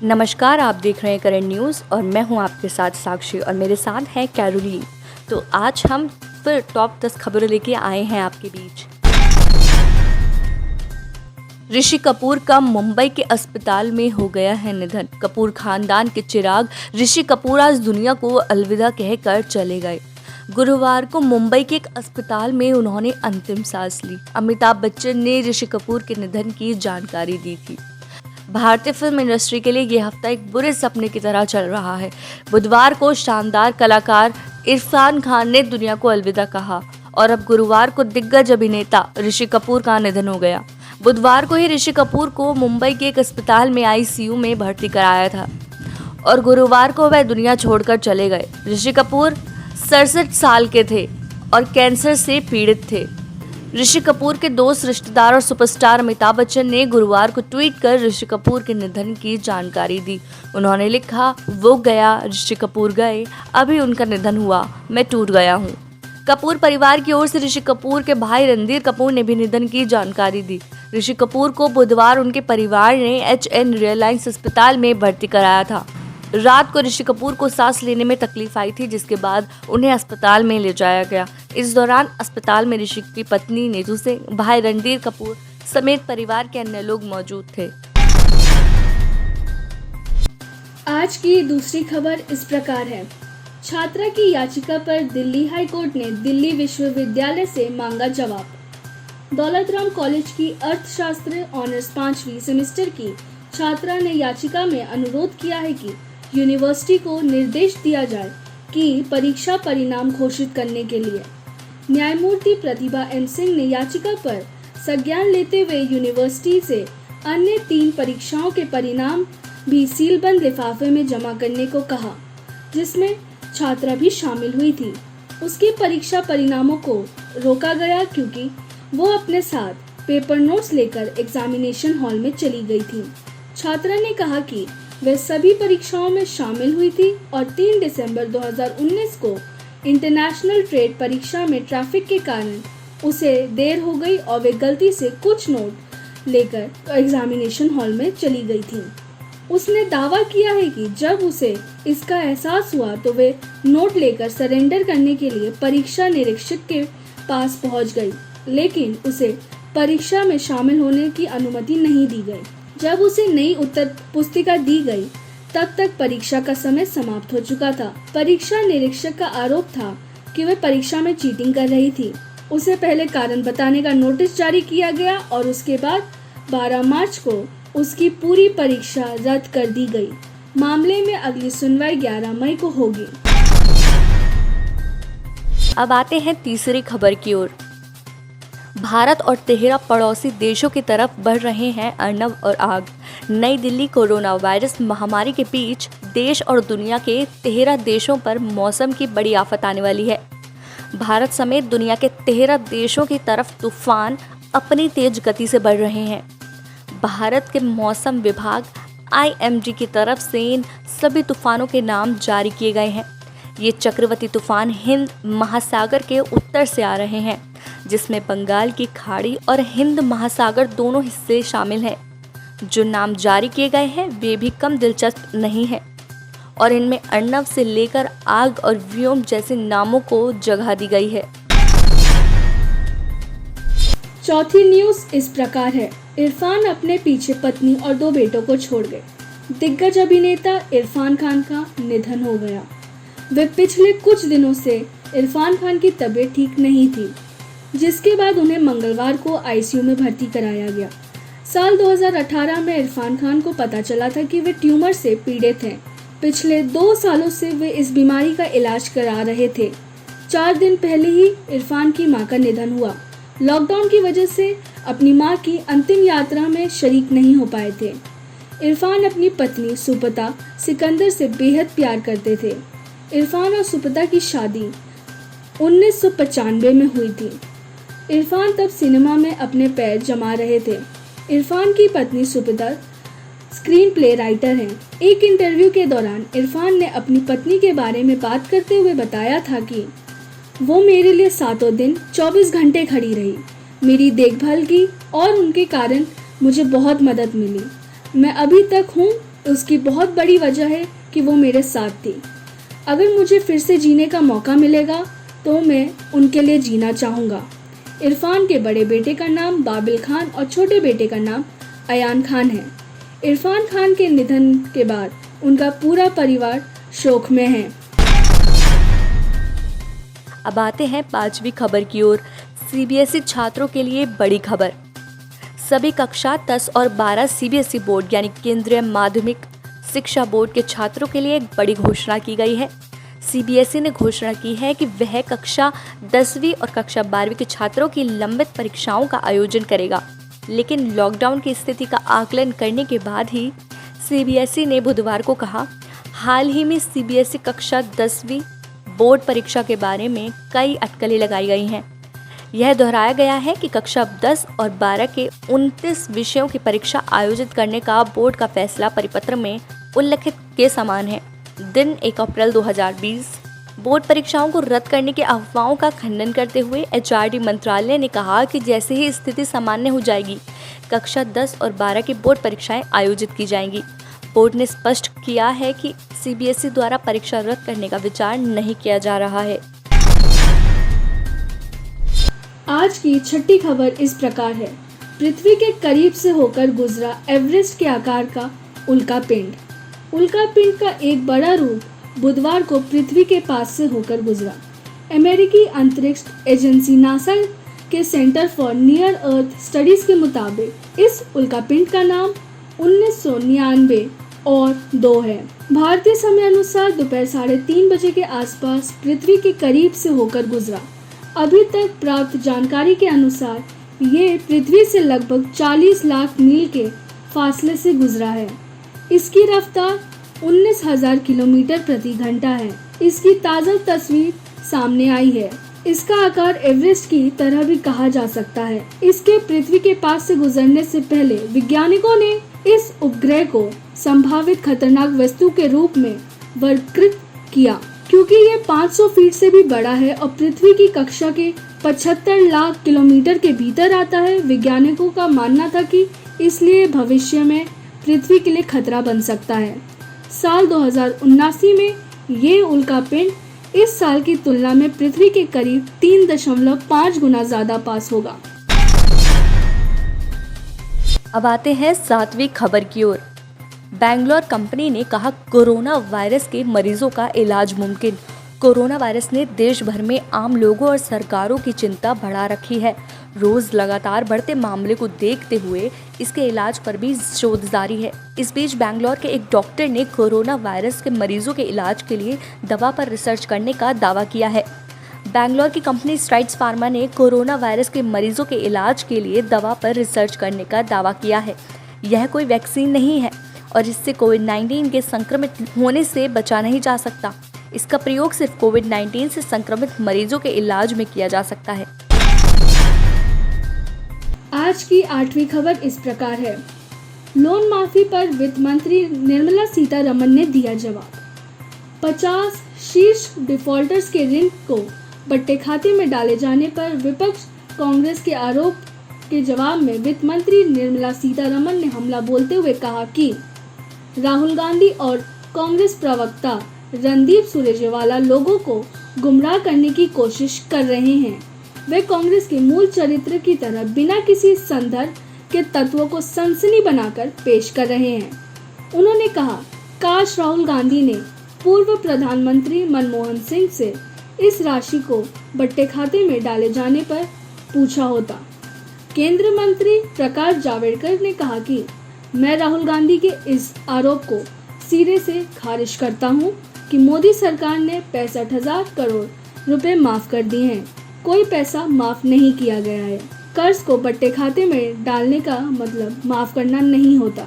नमस्कार, आप देख रहे हैं करंट न्यूज़ और मैं हूं आपके साथ साक्षी और मेरे साथ है कैरोलीन। तो आज हम फिर टॉप 10 खबरें लेके आए हैं आपके बीच। ऋषि कपूर का मुंबई के अस्पताल में हो गया है निधन। कपूर खानदान के चिराग ऋषि कपूर आज दुनिया को अलविदा कहकर चले गए। गुरुवार को मुंबई के एक अस्पताल में उन्होंने अंतिम सांस ली। अमिताभ बच्चन ने ऋषि कपूर के निधन की जानकारी दी थी। भारतीय फिल्म इंडस्ट्री के लिए ये हफ्ता एक बुरे सपने की तरह चल रहा है। बुधवार को शानदार कलाकार इरफान खान ने दुनिया को अलविदा कहा और अब गुरुवार को दिग्गज अभिनेता ऋषि कपूर का निधन हो गया। बुधवार को ही ऋषि कपूर को मुंबई के एक अस्पताल में आईसीयू में भर्ती कराया था और गुरुवार को वह दुनिया छोड़कर चले गए। ऋषि कपूर 67 साल के थे और कैंसर से पीड़ित थे। ऋषि कपूर के दोस्त, रिश्तेदार और सुपरस्टार अमिताभ बच्चन ने गुरुवार को ट्वीट कर ऋषि कपूर के निधन की जानकारी दी। उन्होंने लिखा, वो गया, ऋषि कपूर गए, अभी उनका निधन हुआ, मैं टूट गया हूँ। कपूर परिवार की ओर से ऋषि कपूर के भाई रणधीर कपूर ने भी निधन की जानकारी दी। ऋषि कपूर को बुधवार उनके परिवार ने HN रिलायंस अस्पताल में भर्ती कराया था। रात को ऋषि कपूर को सांस लेने में तकलीफ आई थी, जिसके बाद उन्हें अस्पताल में ले जाया गया। इस दौरान अस्पताल में ऋषि की पत्नी नीतू सिंह, भाई रणधीर कपूर समेत परिवार के अन्य लोग मौजूद थे। आज की दूसरी खबर इस प्रकार है। छात्रा की याचिका पर दिल्ली हाई कोर्ट ने दिल्ली विश्वविद्यालय से मांगा जवाब। दौलत राम कॉलेज की अर्थशास्त्र ऑनर्स 5वीं सेमेस्टर की छात्रा ने याचिका में अनुरोध किया है कि यूनिवर्सिटी को निर्देश दिया जाए कि परीक्षा परिणाम घोषित करने के लिए। न्यायमूर्ति प्रतिभा M सिंह ने याचिका पर संज्ञान लेते हुए यूनिवर्सिटी से अन्य 3 परीक्षाओं के परिणाम भी सीलबंद लिफाफे में जमा करने को कहा, जिसमें छात्रा भी शामिल हुई थी। उसके परीक्षा परिणामों को रोका गया क्योंकि वो अपने साथ पेपर नोट्स लेकर एग्जामिनेशन हॉल में चली गई थी। छात्रा ने कहा कि वह सभी परीक्षाओं में शामिल हुई थी और 3 दिसंबर 2019 को इंटरनेशनल ट्रेड परीक्षा में ट्रैफिक के कारण उसे देर हो गई और वे गलती से कुछ नोट लेकर एग्जामिनेशन हॉल में चली गई थी। उसने दावा किया है कि जब उसे इसका एहसास हुआ तो वे नोट लेकर सरेंडर करने के लिए परीक्षा निरीक्षक के पास पहुंच गई, लेकिन उसे परीक्षा में शामिल होने की अनुमति नहीं दी गई। जब उसे नई उत्तर पुस्तिका दी गई तब तक परीक्षा का समय समाप्त हो चुका था। परीक्षा निरीक्षक का आरोप था कि वह परीक्षा में चीटिंग कर रही थी। उसे पहले कारण बताने का नोटिस जारी किया गया और उसके बाद 12 मार्च को उसकी पूरी परीक्षा रद्द कर दी गई। मामले में अगली सुनवाई 11 मई को होगी। अब आते हैं तीसरी खबर की ओर। भारत और 13 पड़ोसी देशों की तरफ बढ़ रहे हैं अर्नब और आग। नई दिल्ली कोरोना वायरस महामारी के बीच देश और दुनिया के 13 देशों पर मौसम की बड़ी आफत आने वाली है। भारत समेत दुनिया के 13 देशों की तरफ तूफान अपनी तेज गति से बढ़ रहे हैं। भारत के मौसम विभाग IMD की तरफ से इन सभी तूफानों के नाम जारी किए गए हैं। ये चक्रवाती तूफान हिंद महासागर के उत्तर से आ रहे हैं, जिसमें बंगाल की खाड़ी और हिंद महासागर दोनों हिस्से शामिल हैं। जो नाम जारी किए गए हैं वे भी कम दिलचस्प नहीं हैं और इनमें अर्नब से लेकर आग और व्योम जैसे नामों को जगह दी गई है। चौथी न्यूज इस प्रकार है। इरफान अपने पीछे पत्नी और 2 बेटों को छोड़ गए। दिग्गज अभिनेता इरफान खान का निधन हो गया। वे पिछले कुछ दिनों से इरफान खान की तबीयत ठीक नहीं थी, जिसके बाद उन्हें मंगलवार को आईसीयू में भर्ती कराया गया। साल 2018 में इरफान खान को पता चला था कि वे ट्यूमर से पीड़ित हैं। पिछले 2 सालों से वे इस बीमारी का इलाज करा रहे थे। 4 दिन पहले ही इरफान की मां का निधन हुआ। लॉकडाउन की वजह से अपनी मां की अंतिम यात्रा में शरीक नहीं हो पाए थे। इरफान अपनी पत्नी सुपता सिकंदर से बेहद प्यार करते थे। इरफान और सुपता की शादी 1995 में हुई थी। इरफान तब सिनेमा में अपने पैर जमा रहे थे। इरफान की पत्नी सुपता स्क्रीन प्ले राइटर हैं। एक इंटरव्यू के दौरान इरफान ने अपनी पत्नी के बारे में बात करते हुए बताया था कि वो मेरे लिए 7 दिन 24 घंटे खड़ी रही, मेरी देखभाल की और उनके कारण मुझे बहुत मदद मिली। मैं अभी तक हूँ उसकी बहुत बड़ी वजह है कि वो मेरे साथ थी। अगर मुझे फिर से जीने का मौका मिलेगा तो मैं उनके लिए जीना चाहूँगा। इरफान के बड़े बेटे का नाम बाबिल खान और छोटे बेटे का नाम अयान खान है। इरफान खान के निधन के बाद उनका पूरा परिवार शोक में है। अब आते हैं 5वीं खबर की ओर। सीबीएसई छात्रों के लिए बड़ी खबर। सभी कक्षा 10 और 12 सीबीएसई बोर्ड यानी केंद्रीय माध्यमिक शिक्षा बोर्ड के छात्रों के लिए एक बड़ी घोषणा की गई है। सीबीएसई ने घोषणा की है कि वह कक्षा 10वीं और कक्षा 12वीं के छात्रों की लंबित परीक्षाओं का आयोजन करेगा, लेकिन लॉकडाउन की स्थिति का आकलन करने के बाद ही सीबीएसई ने बुधवार को कहा। हाल ही में सीबीएसई कक्षा 10वीं बोर्ड परीक्षा के बारे में कई अटकलें लगाई गई हैं। यह दोहराया गया है कि कक्षा 10 और 12 के 29 विषयों की परीक्षा आयोजित करने का बोर्ड का फैसला परिपत्र में उल्लिखित के समान है। दिन 1 अप्रैल 2020 बोर्ड परीक्षाओं को रद्द करने की अफवाहों का खंडन करते हुए एचआरडी मंत्रालय ने कहा कि जैसे ही स्थिति सामान्य हो जाएगी, कक्षा 10 और 12 की बोर्ड परीक्षाएं आयोजित की जाएंगी। बोर्ड ने स्पष्ट किया है कि सीबीएसई द्वारा परीक्षा रद्द करने का विचार नहीं किया जा रहा है। आज की छठी खबर इस प्रकार है। पृथ्वी के करीब से होकर गुजरा एवरेस्ट के आकार का उल्का पिंड। उल्का पिंड का एक बड़ा रूप बुधवार को पृथ्वी के पास से होकर गुजरा। अमेरिकी अंतरिक्ष एजेंसी नासा के centre for near earth studies के मुताबिक इस उल्का पिंड का नाम 1999 और 2 है। भारतीय समय अनुसार दोपहर 3:30 बजे के आसपास पृथ्वी के करीब से होकर गुजरा। अभी तक प्राप्त जानकारी के अनुसार ये पृथ्वी से लगभग 40 लाख मील के फासले से गुजरा है। इसकी रफ्तार 19,000 किलोमीटर प्रति घंटा है। इसकी ताज़ा तस्वीर सामने आई है। इसका आकार एवरेस्ट की तरह भी कहा जा सकता है। इसके पृथ्वी के पास से गुजरने से पहले वैज्ञानिकों ने इस उपग्रह को संभावित खतरनाक वस्तु के रूप में वर्गीकृत किया, क्योंकि यह 500 फीट से भी बड़ा है और पृथ्वी की कक्षा के 75 लाख किलोमीटर के भीतर आता है। वैज्ञानिकों का मानना था कि इसलिए भविष्य में पृथ्वी के लिए खतरा बन सकता है। साल 2079 में ये उल्का पिंड इस साल की तुलना में पृथ्वी के करीब 3.5 गुना ज्यादा पास होगा। अब आते हैं 7वीं खबर की ओर। बैंगलोर कंपनी ने कहा कोरोना वायरस के मरीजों का इलाज मुमकिन। कोरोना वायरस ने देश भर में आम लोगों और सरकारों की चिंता बढ़ा रखी है। रोज लगातार बढ़ते मामले को देखते हुए इसके इलाज पर भी शोध जारी है। इस बीच बैंगलोर के एक डॉक्टर ने कोरोना वायरस के मरीजों के इलाज के लिए दवा पर रिसर्च करने का दावा किया है। बैंगलोर की कंपनी स्ट्राइड्स फार्मा ने कोरोना वायरस के मरीजों के इलाज के लिए दवा पर रिसर्च करने का दावा किया है। यह कोई वैक्सीन नहीं है और इससे कोविड-19 के संक्रमित होने से बचा नहीं जा सकता। इसका प्रयोग सिर्फ कोविड-19 से संक्रमित मरीजों के इलाज में किया जा सकता है। आज की 8वीं खबर इस प्रकार है। लोन माफी पर वित्त मंत्री निर्मला सीतारमण ने दिया जवाब। 50 शीर्ष डिफॉल्टर्स के ऋण को बट्टे खाते में डाले जाने पर विपक्ष कांग्रेस के आरोप के जवाब में वित्त मंत्री निर्मला सीतारमण ने हमला बोलते हुए कहा कि राहुल गांधी और कांग्रेस प्रवक्ता रणदीप सुरजेवाला लोगों को गुमराह करने की कोशिश कर रहे हैं। वे कांग्रेस के मूल चरित्र की तरह बिना किसी संदर्भ के तत्वों को सनसनी बनाकर पेश कर रहे हैं। उन्होंने कहा, काश राहुल गांधी ने पूर्व प्रधानमंत्री मनमोहन सिंह से इस राशि को बट्टे खाते में डाले जाने पर पूछा होता। केंद्रीय मंत्री प्रकाश जावड़ेकर ने कहा कि मैं राहुल गांधी के इस आरोप को सिरे से खारिज करता हूं कि मोदी सरकार ने 65,000 करोड़ रुपए माफ कर दिए हैं। कोई पैसा माफ नहीं किया गया है। कर्ज को बट्टे खाते में डालने का मतलब माफ करना नहीं होता।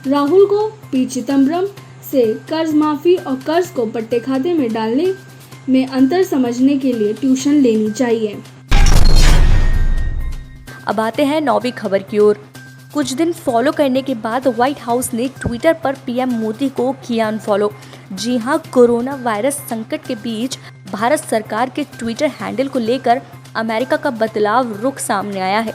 राहुल को पी चिदम्बरम से कर्ज माफी और कर्ज को बट्टे खाते में डालने में अंतर समझने के लिए ट्यूशन लेनी चाहिए। अब आते हैं 9वीं खबर की ओर। कुछ दिन फॉलो करने के बाद व्हाइट हाउस ने ट्विटर पर पीएम मोदी को किया अनफॉलो। जी हां, कोरोना वायरस संकट के बीच भारत सरकार के ट्विटर हैंडल को लेकर अमेरिका का बदलाव रुख सामने आया है।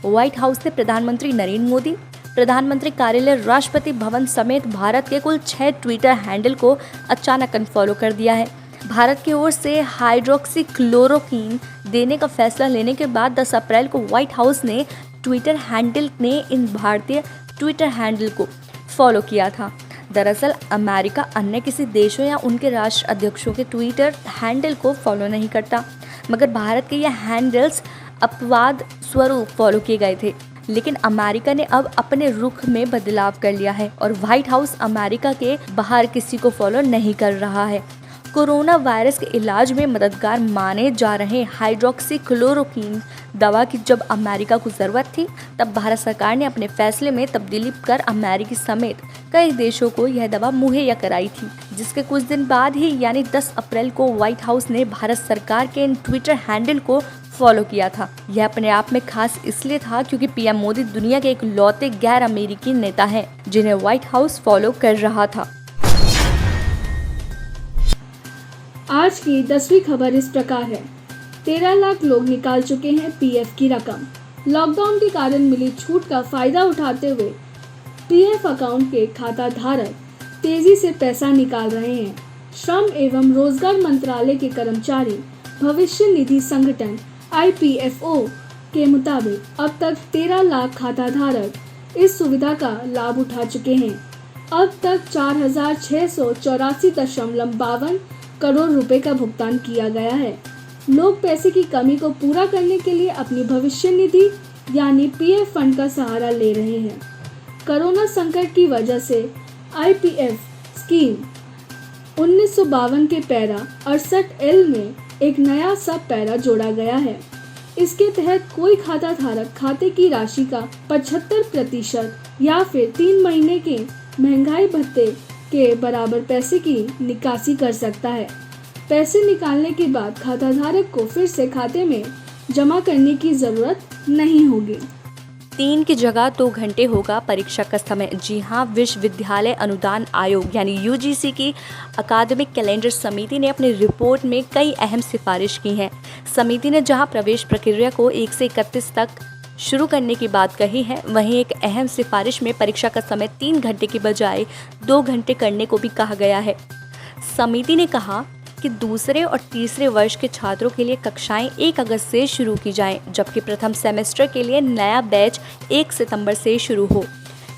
व्हाइट हाउस ने प्रधानमंत्री नरेंद्र मोदी, प्रधानमंत्री कार्यालय, राष्ट्रपति भवन समेत भारत के कुल 6 ट्विटर हैंडल को अचानक अनफॉलो कर दिया है। भारत की ओर से हाइड्रोक्सीक्लोरोक्वीन देने का फैसला लेने के बाद 10 अप्रैल को व्हाइट हाउस ने ट्विटर हैंडल ने इन भारतीय ट्विटर हैंडल को फॉलो किया था। दरअसल अमेरिका अन्य किसी देशों या उनके राष्ट्र अध्यक्षों के ट्विटर हैंडल को फॉलो नहीं करता, मगर भारत के यह हैंडल्स अपवाद स्वरूप फॉलो किए गए थे। लेकिन अमेरिका ने अब अपने रुख में बदलाव कर लिया है और व्हाइट हाउस अमेरिका के बाहर किसी को फॉलो नहीं कर रहा है। कोरोना वायरस के इलाज में मददगार माने जा रहे हाइड्रोक्सीक्लोरोक्वीन दवा की जब अमेरिका को ज़रूरत थी, तब भारत सरकार ने अपने फैसले में तब्दीली कर अमेरिकी समेत कई देशों को यह दवा मुहैया कराई थी, जिसके कुछ दिन बाद ही यानी 10 अप्रैल को व्हाइट हाउस ने भारत सरकार के इन ट्विटर हैंडल को फॉलो किया था। यह अपने आप में खास इसलिए था क्योंकि पीएम मोदी दुनिया के इकलौते गैर अमेरिकी नेता हैं जिन्हें व्हाइट हाउस फॉलो कर रहा था। आज की 10वीं खबर इस प्रकार है। 13 लाख लोग निकाल चुके हैं पीएफ की रकम। लॉकडाउन के कारण मिली छूट का फायदा उठाते हुए पीएफ अकाउंट के खाता धारक तेजी से पैसा निकाल रहे हैं। श्रम एवं रोजगार मंत्रालय के कर्मचारी भविष्य निधि संगठन IPFO के मुताबिक अब तक 13 लाख खाता धारक इस सुविधा का लाभ उठा चुके हैं। अब तक 4,684.52 करोड़ रुपए का भुगतान किया गया है। लोग पैसे की कमी को पूरा करने के लिए अपनी भविष्य निधि यानी पीएफ फंड का सहारा ले रहे हैं। कोरोना संकट की वजह से IPF स्कीम 1952 के पैरा 68L में एक नया सब पैरा जोड़ा गया है। इसके तहत कोई खाता धारक खाते की राशि का 75% या फिर 3 महीने के महंगाई भत्ते के बराबर पैसे की निकासी कर सकता है। पैसे निकालने के बाद खाता धारक को फिर से खाते में जमा करने की जरूरत नहीं होगी। 3 की जगह 2 घंटे होगा परीक्षा का समय। जी हाँ, विश्वविद्यालय अनुदान आयोग यानी UGC की अकादमिक कैलेंडर समिति ने अपनी रिपोर्ट में कई अहम सिफारिश की हैं। समिति ने जहां प्रवेश प्रक्रिया को 1 से 31 तक शुरू करने की बात कही है, वहीं एक अहम सिफारिश में परीक्षा का समय 3 घंटे की बजाय 2 घंटे करने को भी कहा गया है। समिति ने कहा कि दूसरे और तीसरे वर्ष के छात्रों के लिए कक्षाएं 1 अगस्त से शुरू की जाएं, जबकि प्रथम सेमेस्टर के लिए नया बैच 1 सितंबर से शुरू हो।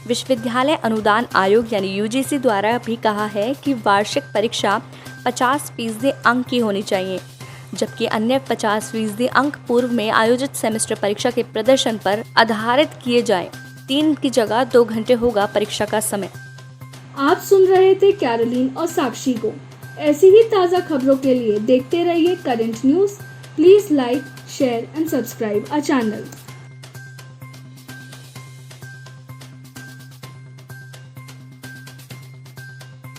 विश्वविद्यालय अनुदान आयोग यानी UGC द्वारा भी कहा है कि वार्षिक परीक्षा 50% अंक की होनी चाहिए, जबकि अन्य 50% अंक पूर्व में आयोजित सेमेस्टर परीक्षा के प्रदर्शन पर आधारित किए जाएं। 3 की जगह 2 घंटे होगा परीक्षा का समय। आप सुन रहे थे कैरोलीन और साक्षी को। ऐसी ही ताज़ा खबरों के लिए देखते रहिए current news. Please like, share and subscribe our channel.